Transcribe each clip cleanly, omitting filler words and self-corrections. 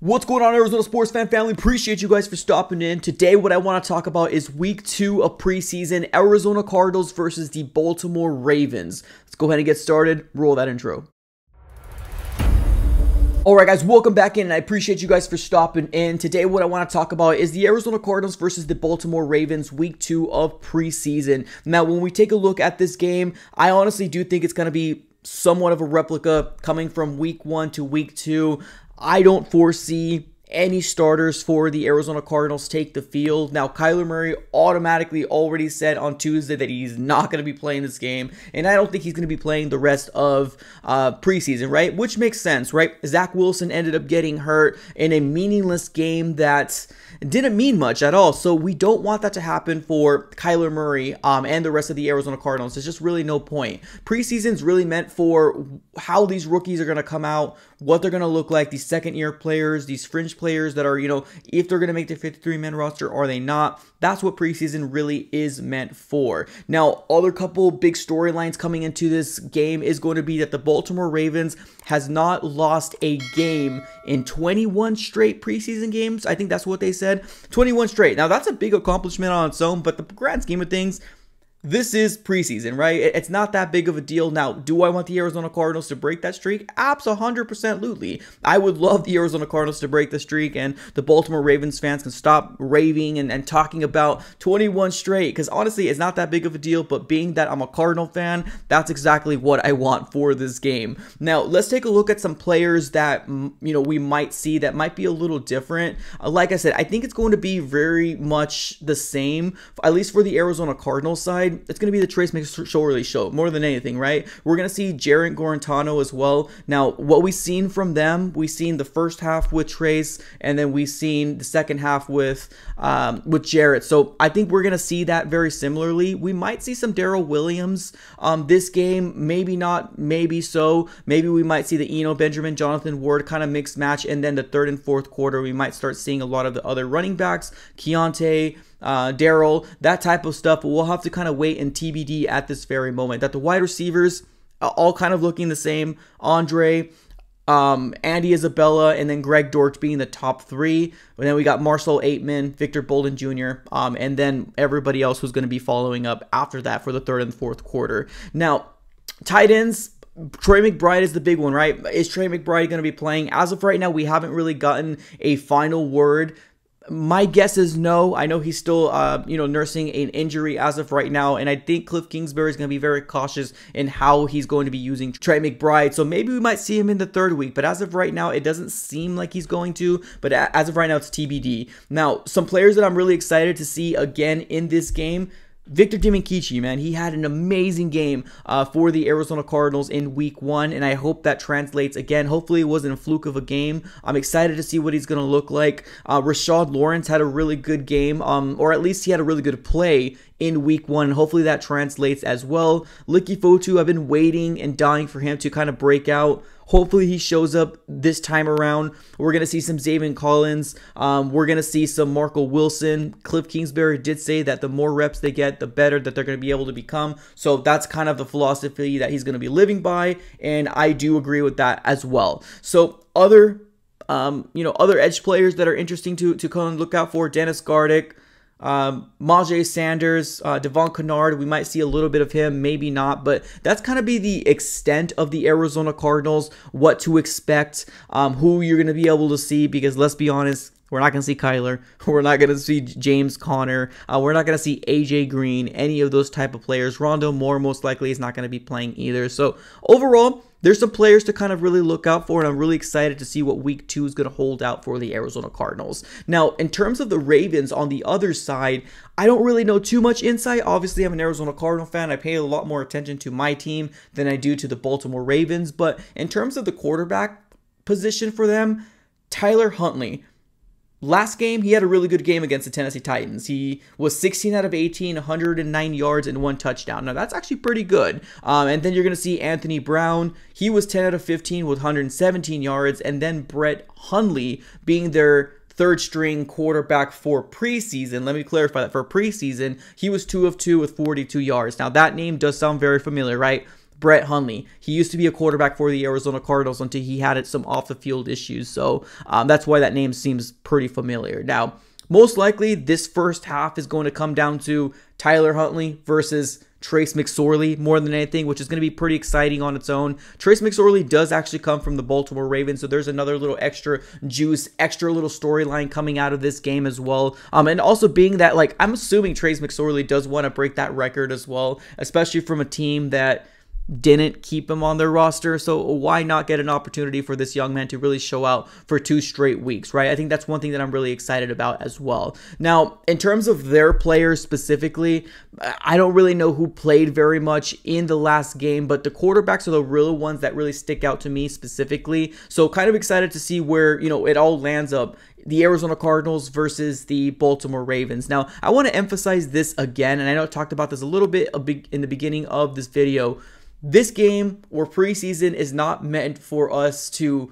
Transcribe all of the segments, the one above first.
What's going on, Arizona sports fan family? Appreciate you guys for stopping in. Today, what I want to talk about is week 2 of preseason, Arizona Cardinals versus the Baltimore Ravens. Let's go ahead and get started. Roll that intro. Alright guys, welcome back in, and I appreciate you guys for stopping in. Today what I want to talk about is the Arizona Cardinals versus the Baltimore Ravens week 2 of preseason. Now when we take a look at this game, I honestly do think it's going to be somewhat of a replica coming from week 1 to week 2. I don't foresee any starters for the Arizona Cardinals take the field. Now, Kyler Murray automatically already said on Tuesday that he's not going to be playing this game, and I don't think he's going to be playing the rest of preseason, right? Which makes sense, right? Zach Wilson ended up getting hurt in a meaningless game that didn't mean much at all, so we don't want that to happen for Kyler Murray and the rest of the Arizona Cardinals. There's just really no point. Preseason's really meant for how these rookies are going to come out, what they're going to look like, these second-year players, these fringe players that are, if they're going to make the 53-man roster or are they not. That's what preseason really is meant for. Now, other couple big storylines coming into this game is going to be that the Baltimore Ravens has not lost a game in 21 straight preseason games. I think that's what they said. 21 straight. Now, that's a big accomplishment on its own, but the grand scheme of things, this is preseason, right? It's not that big of a deal. Now, do I want the Arizona Cardinals to break that streak? Absolutely. I would love the Arizona Cardinals to break the streak, and the Baltimore Ravens fans can stop raving and talking about 21 straight, because honestly, it's not that big of a deal, but being that I'm a Cardinal fan, that's exactly what I want for this game. Now, let's take a look at some players that, we might see that might be a little different. Like I said, I think it's going to be very much the same, at least for the Arizona Cardinals side. It's going to be the Trace McSorley show more than anything, right? We're going to see Jarrett Guarantano as well. Now, what we've seen from them, we've seen the first half with Trace, and then we've seen the second half with Jarrett. So I think we're going to see that very similarly. We might see some Darrell Williams this game, maybe not, maybe so. Maybe we might see the Eno Benjamin, Jonathan Ward kind of mixed match, and then the third and fourth quarter, we might start seeing a lot of the other running backs, Keontae, Darrell, that type of stuff, but we'll have to kind of wait and TBD at this very moment. That the wide receivers all kind of looking the same. Andre, Andy Isabella, and then Greg Dortch being the top 3. And then we got Marcel Aitman, Victor Bolden Jr., and then everybody else who's going to be following up after that for the third and fourth quarter. Now, tight ends, Trey McBride is the big one, right? Is Trey McBride going to be playing? As of right now, we haven't really gotten a final word. My guess is no. I know he's still, nursing an injury as of right now, and I think Cliff Kingsbury is going to be very cautious in how he's going to be using Trey McBride. So maybe we might see him in the third week, but as of right now, it doesn't seem like he's going to. But as of right now, it's TBD. Now, some players that I'm really excited to see again in this game. Victor Dimukeje, man, he had an amazing game for the Arizona Cardinals in week 1, and I hope that translates again. Hopefully it wasn't a fluke of a game. I'm excited to see what he's going to look like. Rashad Lawrence had a really good game, or at least he had a really good play in week 1. Hopefully that translates as well. Liki Fotu, I've been waiting and dying for him to kind of break out. Hopefully he shows up this time around. We're going to see some Zaven Collins. We're going to see some Marco Wilson. Cliff Kingsbury did say that the more reps they get, the better that they're going to be able to become. So that's kind of the philosophy that he's going to be living by, and I do agree with that as well. So other edge players that are interesting to kind of look out for: Dennis Gardick, Majay Sanders, Devon Kennard. We might see a little bit of him, maybe not, but that's kind of be the extent of the Arizona Cardinals, what to expect, who you're going to be able to see, because let's be honest, we're not going to see Kyler. We're not going to see James Conner. We're not going to see AJ Green, any of those type of players. Rondo Moore most likely is not going to be playing either. So overall, there's some players to kind of really look out for, and I'm really excited to see what week 2 is going to hold out for the Arizona Cardinals. Now, in terms of the Ravens on the other side, I don't really know too much insight. Obviously, I'm an Arizona Cardinal fan. I pay a lot more attention to my team than I do to the Baltimore Ravens. But in terms of the quarterback position for them, Tyler Huntley. Last game, he had a really good game against the Tennessee Titans. He was 16 out of 18, 109 yards, and 1 touchdown. Now, that's actually pretty good. And then you're going to see Anthony Brown. He was 10 out of 15 with 117 yards. And then Brett Hundley being their third string quarterback for preseason. Let me clarify that. For preseason, he was 2 of 2 with 42 yards. Now, that name does sound very familiar, right? Brett Hundley. He used to be a quarterback for the Arizona Cardinals until he had some off-the-field issues. So that's why that name seems pretty familiar. Now, most likely, this first half is going to come down to Tyler Huntley versus Trace McSorley more than anything, which is going to be pretty exciting on its own. Trace McSorley does actually come from the Baltimore Ravens, so there's another little extra juice, extra little storyline coming out of this game as well. And also being that, like, I'm assuming Trace McSorley does want to break that record as well, especially from a team that didn't keep him on their roster. So why not get an opportunity for this young man to really show out for 2 straight weeks, right? I think that's one thing that I'm really excited about as well. Now, in terms of their players specifically, I don't really know who played very much in the last game, but the quarterbacks are the real ones that really stick out to me specifically. So kind of excited to see where, you know, it all lands up. The Arizona Cardinals versus the Baltimore Ravens. Now, I want to emphasize this again, and I know I talked about this a little bit in the beginning of this video. This game or preseason is not meant for us to,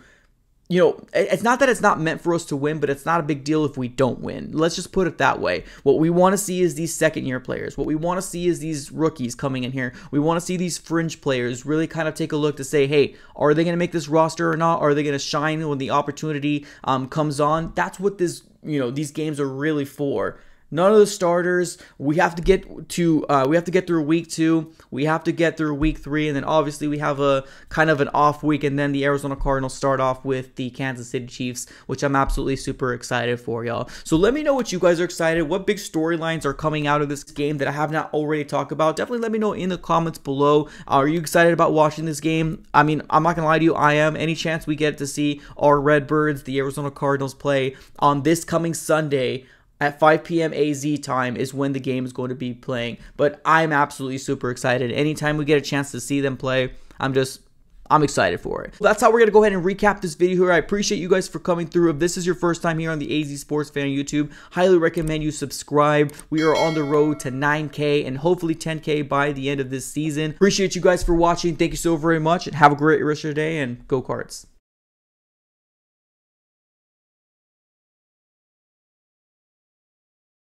you know, it's not that it's not meant for us to win, but it's not a big deal if we don't win. Let's just put it that way. What we want to see is these second-year players. What we want to see is these rookies coming in here. We want to see these fringe players really kind of take a look to say, hey, are they going to make this roster or not? Are they going to shine when the opportunity comes on? That's what this, you know, these games are really for. None of the starters. We have to get through week 2. We have to get through week 3, and then obviously we have a kind of an off week, and then the Arizona Cardinals start off with the Kansas City Chiefs, which I'm absolutely super excited for, y'all. So let me know what you guys are excited. What big storylines are coming out of this game that I have not already talked about? Definitely let me know in the comments below. Are you excited about watching this game? I mean, I'm not gonna lie to you, I am. Any chance we get to see our Redbirds, the Arizona Cardinals, play on this coming Sunday at 5 p.m. AZ time is when the game is going to be playing. But I'm absolutely super excited. Anytime we get a chance to see them play, I'm excited for it. That's how we're going to go ahead and recap this video here. I appreciate you guys for coming through. If this is your first time here on the AZ Sports Fan YouTube, highly recommend you subscribe. We are on the road to 9K and hopefully 10K by the end of this season. Appreciate you guys for watching. Thank you so very much, and have a great rest of your day, and go Cards.